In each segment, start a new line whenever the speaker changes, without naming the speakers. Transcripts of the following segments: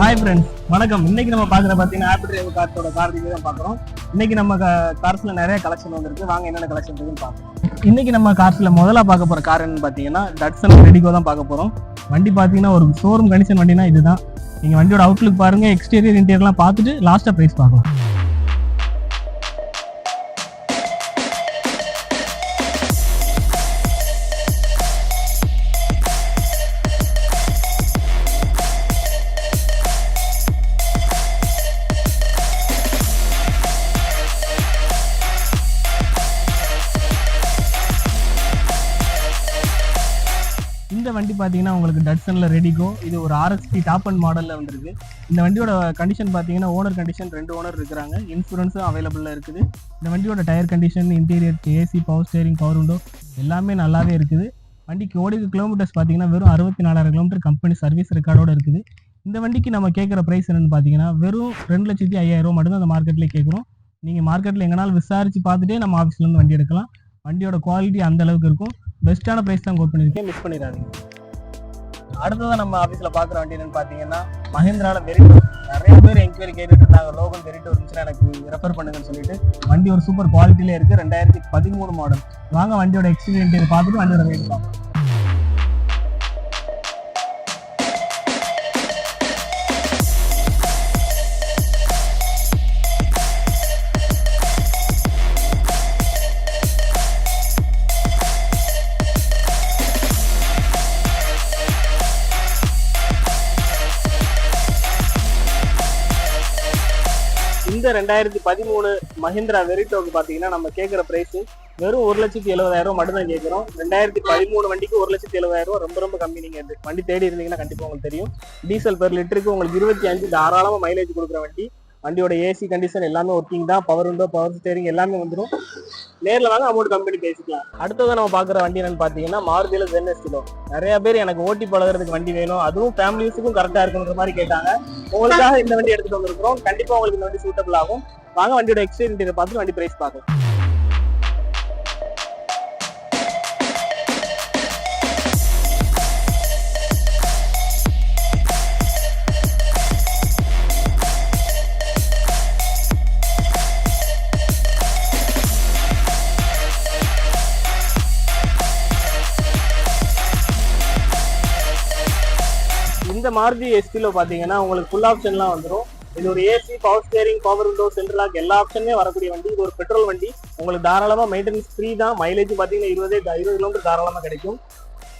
Hi friends, வணக்கம். இன்னைக்கு நம்ம பார்க்குற பார்த்தீங்கன்னா ஆப்பிள் டிரைவ் கார்ஸோட கார் ரிவ்யூ தான் பார்க்குறோம். இன்னைக்கு நம்ம கார்ஸ்ல நிறைய கலெக்ஷன் வந்திருக்கு. வாங்க என்னென்ன கலெக்ஷன் இருக்குன்னு பார்க்கலாம். இன்னைக்கு நம்ம கார்ஸ்ல முதல்ல பார்க்க போற கார் என்னன்னு பார்த்தீங்கன்னா டட்சன் ரெடிகோ தான் பார்க்க போறோம். வண்டி பார்த்தீங்கன்னா ஒரு ஷோரூம் கண்டிஷன் வண்டினா இதுதான். நீங்க வண்டியோட அவுட்லுக் பாருங்க, எக்ஸ்டீரியர் இன்டீரியர்லாம் பார்த்துட்டு லாஸ்ட்டாக ப்ரைஸ் பார்க்கலாம். இந்த வண்டி பார்த்தீங்கன்னா உங்களுக்கு டட்சன்ல ரெடிகோ. இது ஒரு RXT டாப் அண்ட் மாடலில் வந்துருக்கு. இந்த வண்டியோட கண்டிஷன் பார்த்தீங்கன்னா ஓனர் கண்டிஷன் 2 ஓனர் இருக்கிறாங்க. இன்சூரன்ஸும் அவைலபிளாக இருக்குது. இந்த வண்டியோட tyre condition, interior, AC, power steering, power window எல்லாமே நல்லாவே இருக்குது. வண்டிக்கு ஓடிக்கு கிலோமீட்டர்ஸ் பார்த்தீங்கன்னா வெறும் 64,000 கிலோமீட்டர் கம்பெனி சர்வீஸ் ரெக்கார்டோடு இருக்குது. இந்த வண்டிக்கு நம்ம கேட்குற ப்ரைஸ் என்னென்னு பார்த்தீங்கன்னா வெறும் 2,05,000 மட்டும்தான் அந்த மார்க்கெட்லேயே கேட்குறோம். நீங்கள் மார்க்கெட்டில் எங்கனாலும் விசாரித்து பார்த்துட்டே நம்ம ஆஃபீஸ்லேருந்து வண்டி எடுக்கலாம். வண்டியோட குவாலிட்டி அந்த அளவுக்கு இருக்கும். பெஸ்ட்டான ப்ரைஸ் தான் கோட் பண்ணியிருக்கேன், மிஸ் பண்ணிடாதீங்க. அடுத்ததான் நம்ம ஆஃபீஸில் பார்க்குற வண்டி என்னன்னு பார்த்தீங்கன்னா மஹிந்திராவில் வெரிட்டோ. நிறைய பேர் என்கொயரி கேட்டுட்டு இருந்தாங்க, லோகல் வெரிட்டோ இருந்துச்சுன்னா எனக்கு ரெஃபர் பண்ணுங்கன்னு சொல்லிட்டு. வண்டி ஒரு சூப்பர் குவாலிட்டியிலே இருக்குது. 2013 மாடல். வாங்க வண்டியோட எக்ஸ்பீரியன்ஸ் பார்த்துட்டு வண்டியோட ரேட் பார்க்கலாம். இந்த 2013 மஹிந்திரா வெரிட்டோக்கு பார்த்தீங்கன்னா நம்ம கேட்குற ப்ரைஸ் வெறும் 1,70,000 மட்டும்தான் கேட்குறோம். 2013 வண்டிக்கு 1,70,000 ரொம்ப ரொம்ப கம்மி. நீங்கள் வண்டி தேடி இருந்தீங்கன்னா கண்டிப்பாக உங்களுக்கு தெரியும். டீசல் பெர் லிட்டருக்கு உங்களுக்கு 25 தாராளமாக மைலேஜ் கொடுக்குற வண்டி. வண்டியோட ஏசி கண்டிஷன் எல்லாமே ஒர்க்கிங் தான். பவர் விண்டோ, பவர் ஸ்டேரிங் எல்லாமே வந்துடும். நேரில் வாங்க, அமௌண்ட் கம்பெனி பேசிக்கலாம். அடுத்ததான் நம்ம பார்க்குற வண்டி என்னன்னு பார்த்தீங்கன்னா மாருதியில் ZN Estilo. நிறைய பேர் எனக்கு ஓட்டி பழகிறதுக்கு வண்டி வேணும், அதுவும் ஃபேமிலி யூஸுக்கும் கரெக்டாக இருக்குன்ற மாதிரி கேட்டாங்க. உங்களுக்காக இந்த வண்டி எடுத்துட்டு வந்திருக்கிறோம். கண்டிப்பாக உங்களுக்கு இந்த வண்டி சூட்டபிள் ஆகும். வாங்க வண்டியோட எக்ஸ்டீரியர் பார்த்து வண்டி பிரைஸ் பார்க்கலாம். இந்த மாருதி எஸ்டிலோ பார்த்தீங்கன்னா உங்களுக்கு ஃபுல் ஆப்ஷன்லாம் வந்துடும். இது ஒரு AC, power steering, power window, central lock எல்லா ஆப்ஷனுமே வரக்கூடிய வண்டி. இது ஒரு பெட்ரோல் வண்டி. உங்களுக்கு தாராளமாக மெயின்டெனன்ஸ் ஃப்ரீ தான். மைலேஜ் பார்த்தீங்கன்னா 20 கிலோமீட்டர் தாராளமாக கிடைக்கும்.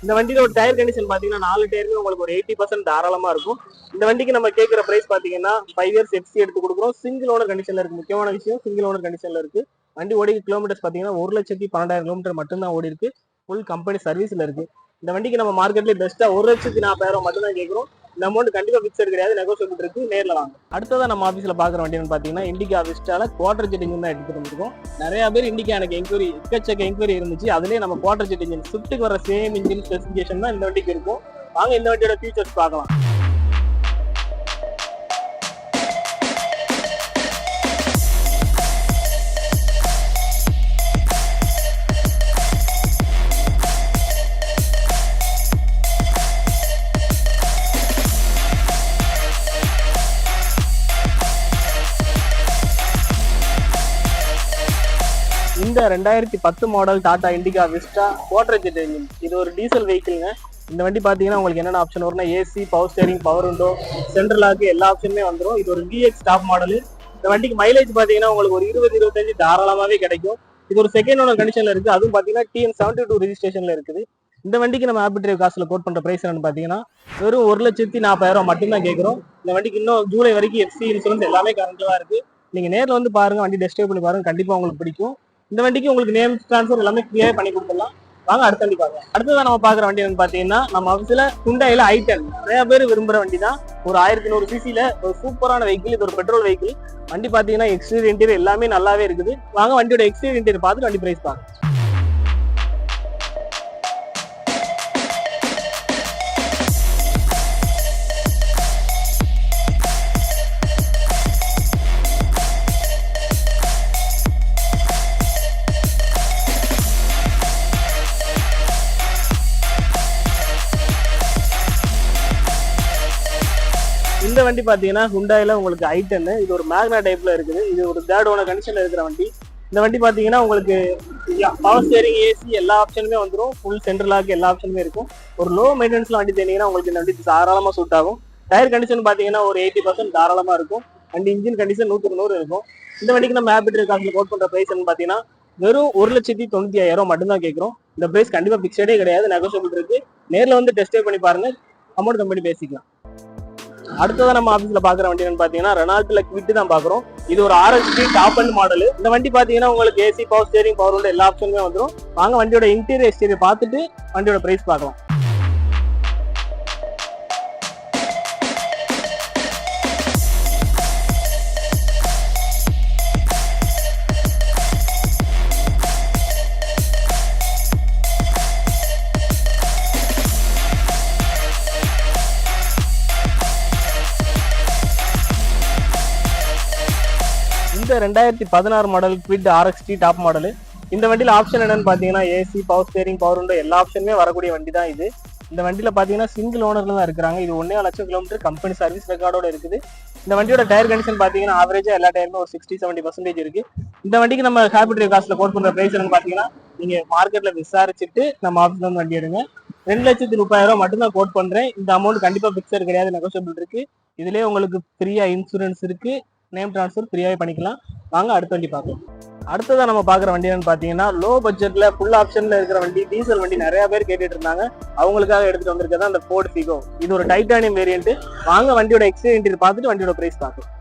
இந்த வண்டியோட ஒரு டயர் கண்டிஷன் பார்த்தீங்கன்னா 4 டயருமே உங்களுக்கு ஒரு 80% தாராளமாக இருக்கும். இந்த வண்டிக்கு நம்ம கேட்குற ப்ரைஸ் பார்த்தீங்கன்னா 5 இயர்ஸ் எஃப்சி எடுத்து கொடுக்குறோம். சிங்கிள் ஓனர் கண்டிஷனில் இருக்குது. முக்கியமான விஷயம், சிங்கிள் ஓனர் கண்டிஷனில் இருக்குது. வண்டி ஓடி கிலோமீட்டர்ஸ் பார்த்தீங்கன்னா 1,12,000 கிலோமீட்டர் மட்டும்தான் ஓடி இருக்கு. ஃபுல் கம்பெனி சர்வீஸில் இருக்குது. இந்த வண்டிக்கு நம்ம மார்க்கெட்லேயே பெஸ்ட்டாக 1,40,000 மட்டும்தான் கேட்குறோம். இந்த அமௌண்ட் கண்டிப்பாக ஃபிக்ஸட் கிடையாது, நெகோசியபிள் இருக்கு. நேரில் வாங்க. அடுத்ததான் நம்ம ஆஃபீஸில் பார்க்குற வண்டி பார்த்தீங்கன்னா இண்டிகா விஸ்டால குவார்டர் ஜெட் இன்ஜின் தான் எடுத்துட்டு வந்துருக்கோம். நிறைய பேர் இண்டிகா எனக்கு எக்கச்சக்க என்கொயரி இருந்துச்சு. அதுலேயே நம்ம குவார்டர் ஜெட் இன்ஜின் ஸ்விஃப்ட்டுக்கு வர சேம் இன்ஜின் ஸ்பெசிஃபிகேஷன் தான் இந்த வண்டிக்கு இருக்கும். வாங்க இந்த வண்டியோட ஃபீச்சர்ஸ் பார்க்கலாம். இந்த 2010 model Tata Indica Vista Quadrajet engine. இது ஒரு டீசல் வெஹிக்கிள்ங்க. இந்த வண்டி பார்த்தீங்கன்னா உங்களுக்கு என்னென்ன ஆப்ஷன் வரும்னா AC, power steering, power window, central lock எல்லா ஆப்ஷனுமே வந்துடும். இது ஒரு VX டாப் மாடல். இந்த வண்டிக்கு மைலேஜ் பார்த்தீங்கன்னா உங்களுக்கு ஒரு 20-25 தாராளமாகவே கிடைக்கும். இது ஒரு செகண்ட் ஓனர் கண்டிஷனில் இருக்குது. அதுவும் பார்த்தீங்கன்னா TN72 ரெஜிஸ்ட்ரேஷனில் இருக்குது. இந்த வண்டிக்கு நம்ம ஆப்பிள் டிரைவ் காசில் கோட் பண்ணுற ப்ரைஸ் என்னன்னு பார்த்தீங்கன்னா வெறும் 1,40,000 மட்டும்தான் கேட்குறோம். இந்த வண்டிக்கு இன்னும் ஜூலை வரைக்கும் எஃப்சி இன்சூரன்ஸ் எல்லாமே கரண்ட்ல தான் இருக்குது. நீங்கள் நேரில் வந்து பாருங்கள், வண்டி டெஸ்ட் ட்ரைவ் பண்ணி பாருங்கள், கண்டிப்பாக உங்களுக்கு பிடிக்கும். இந்த வண்டிக்கு உங்களுக்கு நேம் ட்ரான்ஸ்ஃபர் எல்லாமே கிளியர் பண்ணி கொடுத்துடலாம். வாங்க அடுத்த வண்டி பார்க்கலாம். அடுத்ததான் நம்ம பார்க்குற வண்டி வந்து பார்த்தீங்கன்னா நம்ம ஆஃபீஸில் Hyundaiல i10 நிறைய பேர் விரும்புகிற வண்டி தான். ஒரு 1100 சிசியில் ஒரு சூப்பரான வெஹிக்கிள். இது ஒரு பெட்ரோல் வெஹிக்கிள். வண்டி பார்த்தீங்கன்னா எக்ஸ்டீரியர் இன்டீரியர் எல்லாமே நல்லாவே இருக்குது. வாங்க வண்டியோட எக்ஸ்டீரியர் இன்டீரியர் பார்த்துட்டு வண்டி பிரைஸ் பார்க்கலாம். இந்த வண்டி பாத்தீங்கன்னா ஹுண்டாயில உங்களுக்கு i10. இது ஒரு மேக்னா டைப்ல இருக்குது. இது ஒரு தேர்ட் ஓனர் கண்டிஷன்ல இருக்கிற வண்டி. இந்த வண்டி பாத்தீங்கன்னா உங்களுக்கு பவர் ஸ்டேரிங், ஏசி எல்லா ஆப்ஷனுமே வந்துடும். ஃபுல் சென்ட்ரல் லாக் எல்லா ஆப்ஷனுமே இருக்கும். ஒரு லோ மெயின்டெனன்ஸ்ல வண்டி தேனீங்கன்னா உங்களுக்கு இந்த வண்டி தாராளமா சூட் ஆகும். டயர் கண்டிஷன் பாத்தீங்கன்னா ஒரு 80% தாராளமா இருக்கும். வண்டி இன்ஜின் கண்டிஷன் 100 இருக்கும். இந்த வண்டிக்கு நம்ம ஹேபிட்டரி காசுல கோட் பண்ற பிரைஸ் பாத்தீங்கன்னா வெறும் 1,95,000 மட்டும்தான் கேட்கிறோம். இந்த பிரைஸ் கண்டிப்பா பிக்சடே கிடையாது, நெகோசியபிள் இருக்கு. நேர்ல வந்து டெஸ்ட் பண்ணி பாருங்க, அமௌண்ட் கம்பெனி பேசிக்கலாம். அடுத்ததான் நம்ம ஆபீஸ்ல பாக்குற வண்டி என்னன்னு பாத்தீங்கன்னா ரெனால்ட்ல குவிட் தான் பாக்குறோம். இது ஒரு RXT டாப் அண்ட் மாடல். இந்த வண்டி பாத்தீங்கன்னா உங்களுக்கு AC, power steering, power window எல்லா ஆப்ஷனுமே வந்துடும். வாங்க வண்டியோட இன்டீரியர் எக்ஸ்டீரியர் பார்த்துட்டு வண்டியோட பிரைஸ் பார்க்கலாம். இந்த 2016 model quit RXT top model. இந்த வண்டியில ஆப்ஷன் என்னன்னு பாத்தீங்கன்னா AC, power steering, power window எல்லா ஆப்ஷனுமே வரக்கூடிய வண்டி தான் இது. இந்த வண்டியில பாத்தீங்கன்னா சிங்கிள் ஓனர்ல தான் இருக்கிறாங்க. இது 1.5 லட்சம் கிலோமீட்டர் கம்பெனி சர்வீஸ் ரெக்கார்டோட இருக்குது. இந்த வண்டியோட டயர் கண்டிஷன் பாத்தீங்கன்னா ஆவரேஜா எல்லா டயருமே ஒரு 60-70% இருக்கு. இந்த வண்டிக்கு நம்ம ஹேபிட்டரி காஸ்ட்ல கோட் பண்ற பிரைஸ் என்னன்னு பாத்தீங்கன்னா நீங்க மார்க்கெட்ல விசாரிச்சுட்டு நம்ம ஆஃபீஸ்ல வந்து வண்டி எடுங்க. 2,30,000 மட்டும் தான் கோட் பண்றேன். இந்த அமௌண்ட் கண்டிப்பா பிக்சர் கிடையாது, நெகோசியபிள் இருக்கு. இதுலயே உங்களுக்கு ஃப்ரீயா இன்சூரன்ஸ் இருக்கு, நேம் டிரான்ஸ்ஃபர் ஃப்ரீயாவே பண்ணிக்கலாம். வாங்க அடுத்த வண்டி பார்க்கலாம். அடுத்ததா நம்ம பாக்குற வண்டி என்னன்னு பாத்தீங்கன்னா லோ பட்ஜெட்ல ஃபுல் ஆப்ஷன்ல இருக்கிற வண்டி, டீசல் வண்டி நிறைய பேர் கேட்டுட்டு இருந்தாங்க. அவங்களுக்காக எடுத்துட்டு வந்திருக்கதான் அந்த Ford Figo. இது ஒரு டைட்டானியம் வேரியன்ட். வாங்க வண்டியோட எக்ஸ்டீரியர் பார்த்துட்டு வண்டியோட பிரைஸ் பார்க்கலாம்.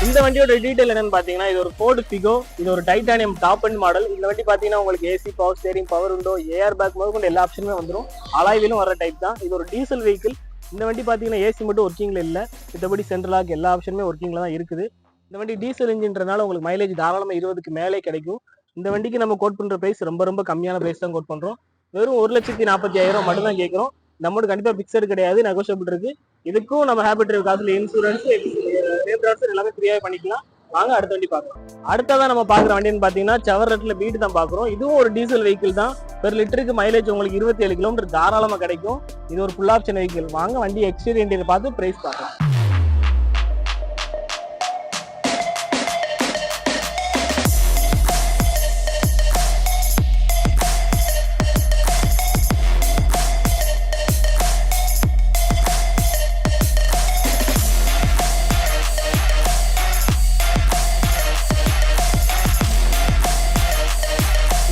இந்த வண்டியோட டீடைல் என்னன்னு பாத்தீங்கன்னா இது ஒரு Ford Figo. இது ஒரு டைட்டானியம் டாப் அண்ட் மாடல். இந்த வண்டி பாத்தீங்கன்னா உங்களுக்கு AC, power steering, power window, air bag முதற்கொண்டு எல்லா ஆப்ஷனுமே வந்துடும். அலாய்விலும் வர டைப் தான். இது ஒரு டீசல் வெஹிக்கிள். இந்த வண்டி பாத்தீங்கன்னா ஏசி மட்டும் ஒர்க்கிங்ல இல்ல, மற்றபடி சென்ட்ரல் லாக் எல்லா ஆப்ஷனுமே ஒர்க்கிங்ல தான் இருக்குது. இந்த வண்டி டீசல் இன்ஜின்றனால உங்களுக்கு மைலேஜ் தாராளமா 20க்கு மேலே கிடைக்கும். இந்த வண்டிக்கு நம்ம கோட் பண்ற பிரைஸ் ரொம்ப கம்மியான பிரைஸ் தான் கோட் பண்றோம். வெறும் 1,45,000 மட்டும் தான் கேட்கிறோம். இந்த அமௌண்ட் கண்டிப்பா பிக்சர் கிடையாது, நெகோசியபிள் இருக்கு. இதுக்கும் நம்ம ஹேபிட்டரி காசுல இன்சூரன்ஸ், எல்லாமே ஃப்ரீயாவே பண்ணிக்கலாம். வாங்க அடுத்த வண்டி பார்க்கலாம். அடுத்ததான் நம்ம பாக்குற வண்டின்னு பாத்தீங்கன்னா செவர்லெட்ல பீட் தான் பாக்குறோம். இதுவும் ஒரு டீசல் வெஹிக்கிள் தான். பெர் லிட்டருக்கு மைலேஜ் உங்களுக்கு 27 கிலோமீட்டர் தாராளமா கிடைக்கும். இது ஒரு ஃபுல் ஆப்ஷன் வெஹிக்கிள். வாங்க வண்டி எக்ஸ்டீரியர் பார்த்து பிரைஸ் பார்க்கலாம்.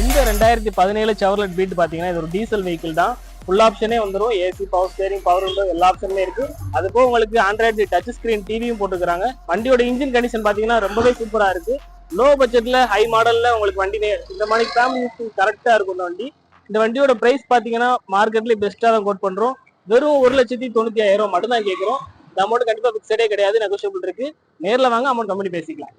இந்த 2017 செவர்லெட் பீட் பாத்தீங்கன்னா இது ஒரு டீசல் வெஹிக்கிள் தான். ஃபுல் ஆப்ஷனே வந்துடும். AC, power steering, power window எல்லா ஆப்ஷனுமே இருக்கு. அது போக உங்களுக்கு ஆண்ட்ராய்டு டச் ஸ்கிரீன் டிவியும் போட்டுக்கிறாங்க. வண்டியோட இன்ஜின் கண்டிஷன் பாத்தீங்கன்னா ரொம்பவே சூப்பரா இருக்கு. லோ பட்ஜெட்ல ஹை மாடல்ல உங்களுக்கு வண்டி இந்த மாதிரி ஃபேமிலி யூஸ் கரெக்டா இருக்கும் இந்த வண்டி. இந்த வண்டியோட பிரைஸ் பாத்தீங்கன்னா மார்க்கெட்ல பெஸ்டா தான் கோட் பண்றோம். வெறும் 1,95,000 மட்டும் தான் கேட்கிறோம். இந்த அமௌண்ட் கண்டிப்பா பிக்சடே கிடையாது, நெகோசியபிள் இருக்கு. நேர்ல வாங்க அமௌண்ட் கம்பெனி பேசிக்கலாம்.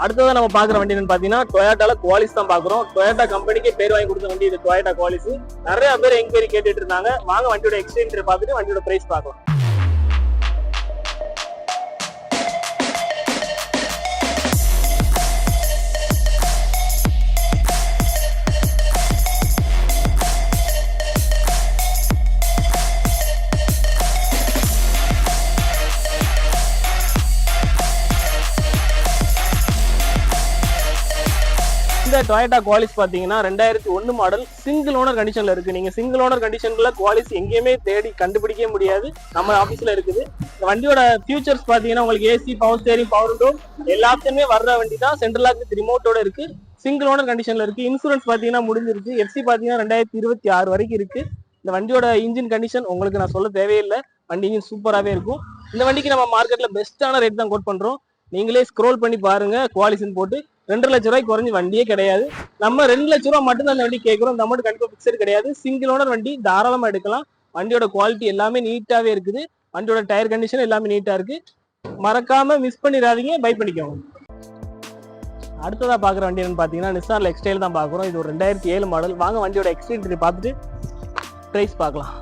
அடுத்ததான் நம்ம பாக்குற வண்டி என்னன்னு பாத்தீங்கன்னா டொயோட்டால குவாலிஸ் தான் பாக்குறோம். டொயோட்டா கம்பெனிக்கே பேர் வாங்கி கொடுத்த வண்டி இது டொயோட்டா குவாலிஸ். நிறைய பேர் என்கொயரி கேட்டுட்டு இருந்தாங்க. வாங்க வண்டியோட எக்ஸ்டீரியர் பார்த்துட்டு வண்டியோட பிரைஸ் பார்க்கலாம். இந்த டொயோட்டா குவாலிஸ் பாத்தீங்கன்னா 2001 மாடல் சிங்கிள் ஓனர் கண்டிஷன்ல இருக்கு. நீங்க சிங்கிள் ஓனர் கண்டிஷன்ல குவாலிஸ் எங்கேயுமே தேடி கண்டுபிடிக்கவே முடியாது, நம்ம ஆபீஸ்ல இருக்குது. இந்த வண்டியோட ஃபியூச்சர்ஸ் பாத்தீங்கன்னா உங்களுக்கு AC, power steering, power window எல்லா ஆப்ஷனுமே வர்ற வண்டி தான். சென்ட்ரல் லாக் வித் ரிமோட்டோட இருக்கு. சிங்கிள் ஓனர் கண்டிஷன்ல இருக்கு. இன்சூரன்ஸ் பாத்தீங்கன்னா முடிஞ்சிருக்கு. FC பாத்தீங்கன்னா 2026 வரைக்கும் இருக்கு. இந்த வண்டியோட இன்ஜின் கண்டிஷன் உங்களுக்கு நான் சொல்ல தேவையில்லை, வண்டி இன்ஜின் சூப்பராகவே இருக்கும். இந்த வண்டிக்கு நம்ம மார்க்கெட்ல பெஸ்ட்டான ரேட் தான் கோட் பண்றோம். நீங்களே ஸ்க்ரோல் பண்ணி பாருங்க, குவாலிஷன் போட்டு 2 லட்சம் ரூபாய்க்கு குறைஞ்சி வண்டியே கிடையாது. நம்ம 2 லட்சம் ரூபாய் மட்டும் தான் அந்த வண்டி கேட்கிறோம். இந்த அமௌண்ட் கண்டிப்பா பிக்சர் கிடையாது. சிங்கிள் ஓனர் வண்டி தாராளமா எடுக்கலாம். வண்டியோட குவாலிட்டி எல்லாமே நீட்டாவே இருக்குது. வண்டியோட டயர் கண்டிஷன் எல்லாமே நீட்டா இருக்கு. மறக்காம மிஸ் பண்ணிடாதீங்க, பை பண்ணிக்கோங்க. அடுத்ததாக பார்க்குற வண்டி என்னன்னு பார்த்தீங்கன்னா நிசான் எக்ஸ்டைல் தான் பார்க்குறோம். இது ஒரு 2007 மாடல். வாங்க வண்டியோட எக்ஸ்டீரியர் பார்த்துட்டு ப்ரைஸ் பார்க்கலாம்.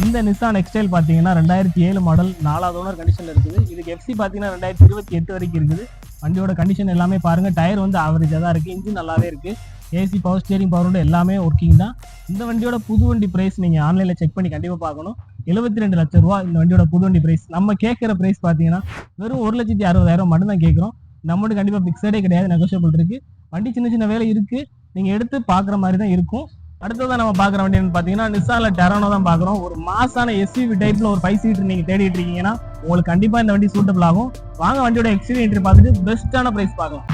இந்த நிசான் எக்ஸ்டைல் பார்த்தீங்கன்னா 2007 மாடல், 4வது ஓனர் கண்டிஷனில் இருக்குது. இதுக்கு எஃப்சி பார்த்தீங்கன்னா 2028 வரைக்கும் இருக்குது. வண்டியோட கண்டிஷன் எல்லாமே பாருங்கள். டயர் வந்து ஆவரேஜாக தான் இருக்குது. இன்ஜின் நல்லாவே இருக்குது. AC, power steering, power window எல்லாமே ஒர்க்கிங் தான். இந்த வண்டியோட புது வண்டி ப்ரைஸ் நீங்கள் ஆன்லைனில் செக் பண்ணி கண்டிப்பாக பார்க்கணும். 72 லட்சம் ரூபா இந்த வண்டியோட புது வண்டி ப்ரைஸ். நம்ம கேட்குற ப்ரைஸ் பார்த்தீங்கன்னா வெறும் 1,60,000 மட்டும் தான் கேட்குறோம். இந்த அமௌண்ட் கண்டிப்பாக ஃபிக்ஸடே கிடையாது, நெகோஷியபிள் இருக்குது. வண்டி சின்ன சின்ன வேலை இருக்குது, நீங்கள் எடுத்து பார்க்குற மாதிரி தான் இருக்கும். அடுத்ததான் நம்ம பார்க்குற வண்டி என்னன்னு பார்த்தீங்கன்னா நிசான்ல டெரானோ தான் பார்க்குறோம். ஒரு மாசான எஸ்யூவி டைப்ல ஒரு 5 சீட்டர் நீங்கள் தேடிட்டு இருக்கீங்கன்னா உங்களுக்கு கண்டிப்பாக இந்த வண்டி சூட்டபிள் ஆகும். வாங்க வண்டியோட எக்ஸ்டீரியர் பார்த்துட்டு பெஸ்ட்டான ப்ரைஸ் பார்க்கலாம்.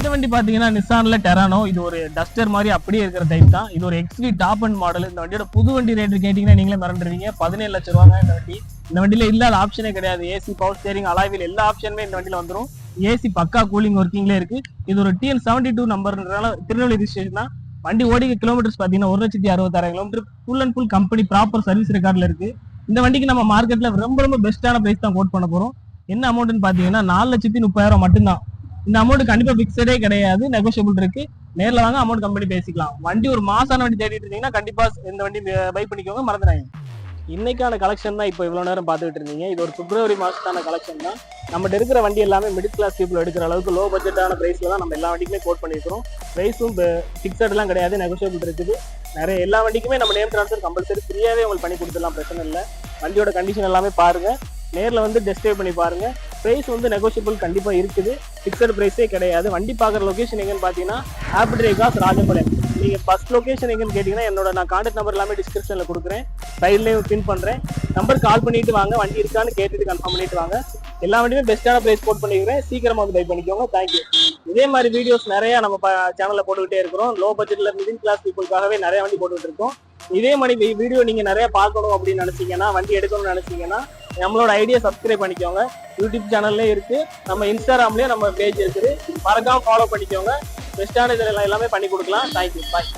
இந்த வண்டி பாத்தீங்கன்னா நிசான்ல டெரானோ. இது ஒரு டஸ்டர் மாதிரி அப்படியே இருக்கிற டைப் தான். இது ஒரு எக்ஸ்வி டாப் அண்ட் மாடல். இந்த வண்டியோட புது வண்டி ரேட் கேட்டீங்கன்னா நீங்களே மறந்துடுவீங்க. 17 லட்சம் ரூபாங்க இந்த வண்டி. இந்த வண்டியில இல்லாத ஆப்ஷனே கிடையாது. ஏசி, பவர் ஸ்டியரிங், அலாய்வில் எல்லா ஆப்ஷனுமே இந்த வண்டியில வந்துடும். ஏசி பக்கா கூலிங் ஒர்க்கிங்ல இருக்கு. இது ஒரு TN72 நம்பர்னால திருநெல்வேலி ரிஜிஸ்ட்ரேஷன் தான். வண்டி ஓடிக்க கிலோமீட்டர்ஸ் பாத்தீங்கன்னா 1,66,000 kilometre. Full and full company proper service ரெக்கார்ட்ல இருக்கு. இந்த வண்டிக்கு நம்ம மார்க்கெட்ல ரொம்ப பெஸ்ட்டான பிரைஸ் தான் கோட் பண்ண போறோம். என்ன அமௌண்ட்னு பாத்தீங்கன்னா 4,30,000 மட்டும்தான். இந்த அமௌண்ட் கண்டிப்பா பிக்ஸடே கிடையாது, நெகோஷியபிள் இருக்கு. நேரில் வாங்க, அமௌண்ட் கம்பெனி பேசிக்கலாம். வண்டி ஒரு மாசான வண்டி தேடிட்டு இருந்தீங்கன்னா கண்டிப்பா இந்த வண்டி பை பண்ணிக்கோங்க, மறந்துடாங்க. இன்னைக்கான கலெக்ஷன் தான் இப்போ இவ்வளோ நேரம் பார்த்துட்டு இருந்தீங்க. இது ஒரு பிப்ரவரி மாதத்தான கலெக்ஷன் தான். நம்மகிட்ட இருக்கிற வண்டி எல்லாமே மிடில் கிளாஸ் பீப்புள் எடுக்கிற அளவுக்கு லோ பட்ஜெட்டான ப்ரைஸில் தான் நம்ம எல்லா வண்டிக்குமே கோட் பண்ணியிருக்கிறோம். ப்ரைஸும் ஃபிக்ஸட்லாம் கிடையாது, நெகோஷியபிள் இருக்குது. நிறைய எல்லா வண்டிக்குமே நம்ம நேம் ட்ரான்ஸ்ஃபர் கம்பல்சரி ஃப்ரீயாகவே உங்களுக்கு பண்ணி கொடுத்துடலாம், பிரச்சனை இல்லை. வண்டியோட கண்டிஷன் எல்லாமே பாருங்கள், நேரில் வந்து டெஸ்ட் ட்ரைவ் பண்ணி பாருங்க. ப்ரைஸ் வந்து நெகோஷியபிள் கண்டிப்பாக இருக்குது, ஃபிக்ஸட் ப்ரைஸே கிடையாது. வண்டி பார்க்குற லொக்கேஷன் எங்கன்னு பார்த்தீங்கன்னா ஆப்டர் காஸ் ராஜபாளையம். நீங்கள் ஃபர்ஸ்ட் லொக்கேஷன் எங்கன்னு கேட்டிங்கன்னா நான் கான்டாக்ட் நம்பர் எல்லாமே டிஸ்கிரிப்ஷனில் கொடுக்குறேன், சைட்லேயும் பின் பண்ணுறேன். நம்பர் கால் பண்ணிட்டு வாங்க, வண்டி இருக்கான்னு கேட்டுட்டு கன்ஃபார்ம் பண்ணிட்டு வாங்க. எல்லா வண்டியுமே பெஸ்ட்டான ப்ரைஸ் போட் பண்ணிக்கிறேன், சீக்கிரமாக வந்து பை பண்ணிக்கோங்க. தேங்க்யூ. இதே மாதிரி வீடியோஸ் நிறையா நம்ம சேனலில் போட்டுக்கிட்டே இருக்கிறோம். லோ பட்ஜெட்டில் மிடில் கிளாஸ் பீப்புளுக்காகவே நிறைய வண்டி போட்டுக்கிட்டு இருக்கோம். இதே மாதிரி வீடியோ நீங்கள் நிறைய பார்க்கணும் அப்படின்னு நினச்சிங்கன்னா, வண்டி எடுக்கணும்னு நினச்சிங்கன்னா நம்மளோட ஐடியா சப்ஸ்கிரைப் பண்ணிக்கோங்க. யூடியூப் சேனல்லே இருக்கு, நம்ம இன்ஸ்டாகிராம்லேயே நம்ம பேஜ் இருக்குது, மறக்காம ஃபாலோ பண்ணிக்கோங்க. பெஸ்ட்டான இதில் எல்லாமே பண்ணி கொடுக்கலாம். தேங்க்யூ, பாய்.